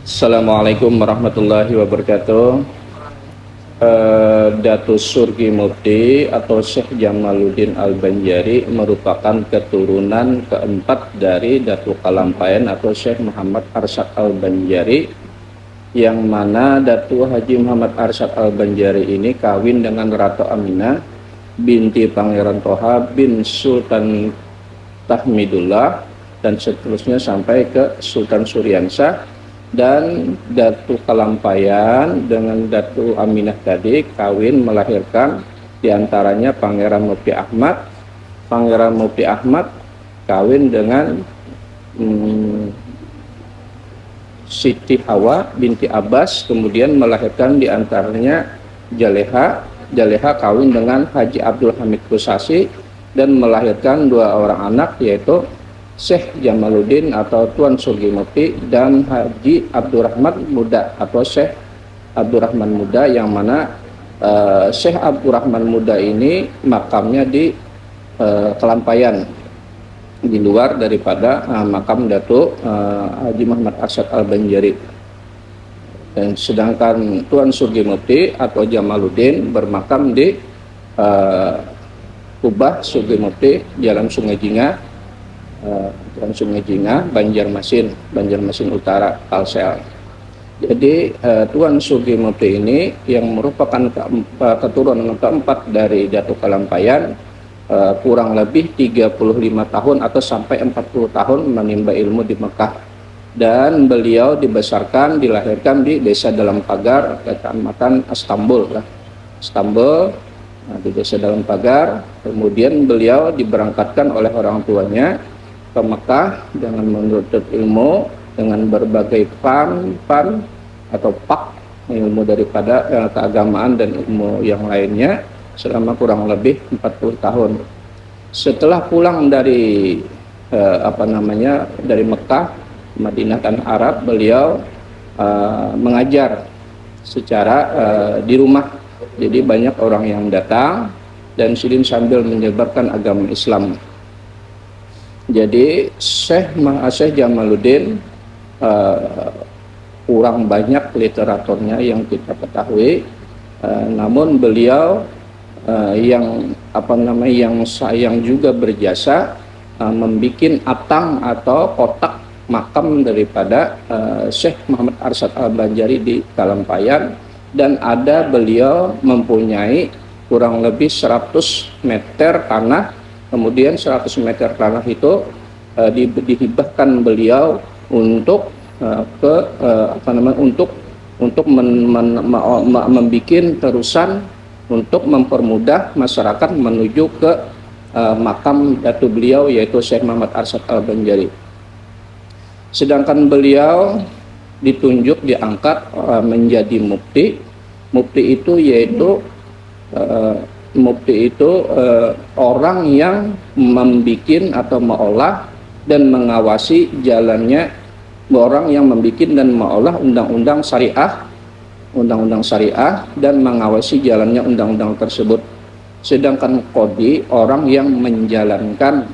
Assalamualaikum warahmatullahi wabarakatuh. Datus Surgi Mufti atau Syekh Jamaluddin Al-Banjari merupakan keturunan keempat dari Datu Kalampayan atau Syekh Muhammad Arsyad Al-Banjari, yang mana Datu Haji Muhammad Arsyad Al-Banjari ini kawin dengan Ratu Aminah binti Pangeran Toha bin Sultan Tahmidullah dan seterusnya sampai ke Sultan Suryansah. Dan Datu Kalampayan dengan Datu Aminah tadi kawin melahirkan diantaranya Pangeran Mufti Ahmad. Pangeran Mufti Ahmad kawin dengan Siti Hawa binti Abbas, kemudian melahirkan diantaranya Jaleha. Jaleha kawin dengan Haji Abdul Hamid Kusasi dan melahirkan dua orang anak, yaitu Syekh Jamaluddin atau Tuan Surgi Mufti dan Haji Abdurrahman Muda atau Syekh Abdurrahman Muda, yang mana Syekh Abdurrahman Muda ini makamnya di Kelampayan, di luar daripada makam Datuk Haji Muhammad Arsyad Al-Banjari. Dan sedangkan Tuan Surgi Mufti atau Jamaluddin bermakam di Kubah Surgi Mufti, Jalan Sungai Jingah, Sungai Jingah, Banjarmasin Utara, Kalsel. Jadi Tuan Surgi Mufti ini yang merupakan keturunan keempat dari Datu Kalampayan, kurang lebih 35 tahun atau sampai 40 tahun menimba ilmu di Mekah, dan beliau dibesarkan, dilahirkan di Desa Dalam Pagar, Kecamatan Istanbul. Di Desa Dalam Pagar. Kemudian beliau diberangkatkan oleh orang tuanya ke Mekah dengan menuntut ilmu dengan berbagai fan atau pak ilmu daripada keagamaan dan ilmu yang lainnya selama kurang lebih 40 tahun. Setelah pulang dari dari Mekah, Madinah dan Arab, beliau mengajar secara di rumah. Jadi banyak orang yang datang dan silin sambil menyebarkan agama Islam. Jadi Syekh Jamaluddin kurang banyak literaturnya yang kita ketahui, namun beliau yang sayang juga berjasa membikin atang atau kotak makam daripada Syekh Muhammad Arsyad Al-Banjari di Kalampayan, dan ada beliau mempunyai kurang lebih 100 meter tanah. Kemudian 100 meter tanah itu dihibahkan beliau untuk membuat terusan untuk mempermudah masyarakat menuju ke makam datu beliau, yaitu Syekh Muhammad Arsyad Al-Banjari. Sedangkan beliau ditunjuk, diangkat menjadi mufti. Mufti itu orang yang membuat atau mengolah dan mengawasi jalannya, orang yang membuat dan mengolah undang-undang syariah dan mengawasi jalannya undang-undang tersebut. Sedangkan qadhi orang yang menjalankan.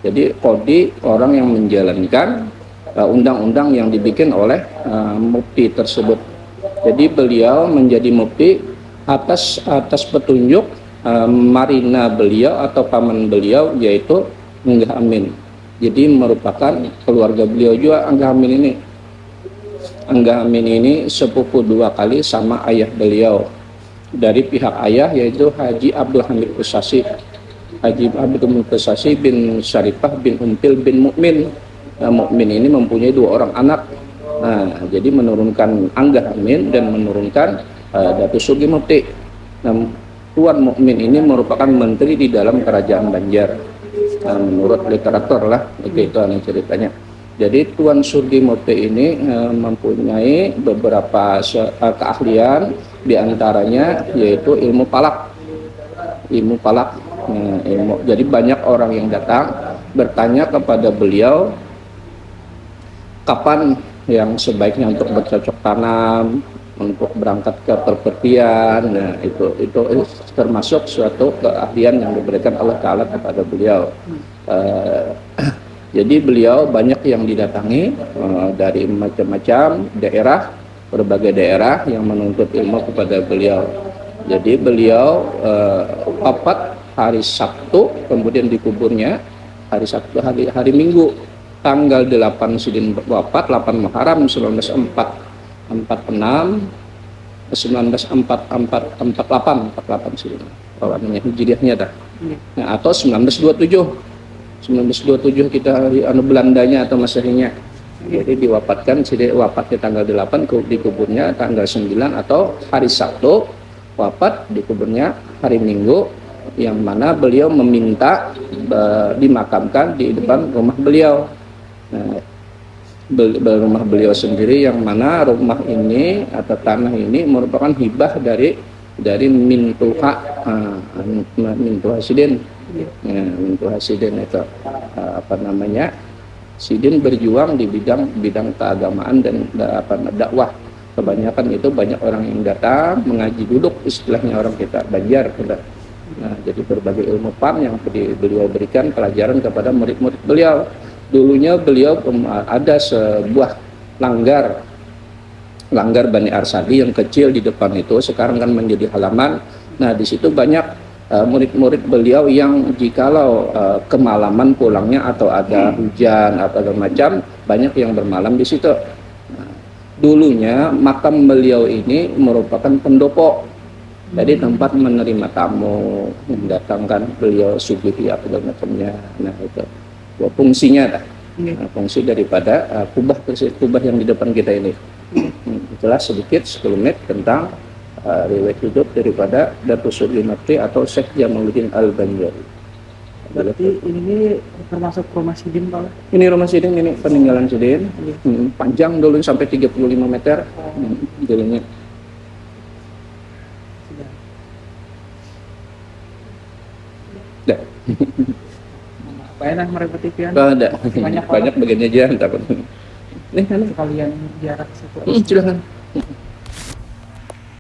Jadi qadhi orang yang menjalankan undang-undang yang dibikin oleh mufti tersebut. Jadi beliau menjadi mufti atas petunjuk marina beliau atau paman beliau, yaitu Enggah Amin. Jadi merupakan keluarga beliau juga. Enggah Amin ini sepupu dua kali sama ayah beliau. Dari pihak ayah yaitu Haji Abdul Hamid Kusasi, Haji Abdul Hamid Kusasi bin Syarifah bin Umpil bin Mukmin. Mukmin ini mempunyai dua orang anak. Jadi menurunkan Enggah Amin dan menurunkan Datu Surgi Mufti. Tuan Mukmin ini merupakan menteri di dalam kerajaan Banjar, menurut literatur lah, itu yang ceritanya. Jadi Tuan Surgi Mufti ini mempunyai beberapa keahlian, diantaranya yaitu ilmu palak. Jadi banyak orang yang datang bertanya kepada beliau kapan yang sebaiknya untuk bercocok tanam, untuk berangkat ke perpergian. Nah, itu termasuk suatu keahlian yang diberikan Allah Ta'ala kepada beliau. Jadi beliau banyak yang didatangi dari macam-macam daerah, berbagai daerah yang menuntut ilmu kepada beliau. Jadi beliau wafat hari Sabtu, kemudian dikuburnya hari Sabtu, hari Minggu tanggal 8 Sidin wafat, 8 Muharram 1948 sih namanya hijriahnya dah. Nah, atau 1927 kita Belandanya atau Masehinya. Jadi diwafatkan wafatnya tanggal 8, dikuburnya tanggal 9 atau hari Sabtu, wafat dikuburnya hari Minggu, yang mana beliau meminta dimakamkan di depan rumah beliau. Nah, rumah beliau sendiri, yang mana rumah ini atau tanah ini merupakan hibah dari Mintuha Sidin. Mintuha Sidin itu Sidin berjuang di bidang keagamaan dan dakwah. Kebanyakan itu banyak orang yang datang mengaji duduk, istilahnya orang kita Banjar. Nah, jadi berbagai ilmu PAM yang beliau berikan pelajaran kepada murid-murid beliau. Dulunya beliau ada sebuah langgar Bani Arsadi yang kecil di depan itu, sekarang kan menjadi halaman. Nah, di situ banyak murid-murid beliau yang jikalau kemalaman pulangnya atau ada hujan atau macam, banyak yang bermalam di situ. Nah, dulunya makam beliau ini merupakan pendopo, jadi tempat menerima tamu, mendatangkan beliau subuhi atau macamnya. Nah, itu fungsinya dah. Nah, fungsi daripada kubah yang di depan kita ini. Itulah sedikit 10 menit tentang riwayat hidup daripada Datuk Sudli Naqi atau Syekh Jamaluddin Al-Banjari. Berarti ini termasuk rumah Sidin, Pak? Ini rumah Sidin, ini peninggalan Sidin. Panjang dulu sampai 35 meter. Jalannya. Dah. Apa enak merepetikan? Ada. Banyak bagiannya aja takut. Nih, sekalian jarak situ. Silakan.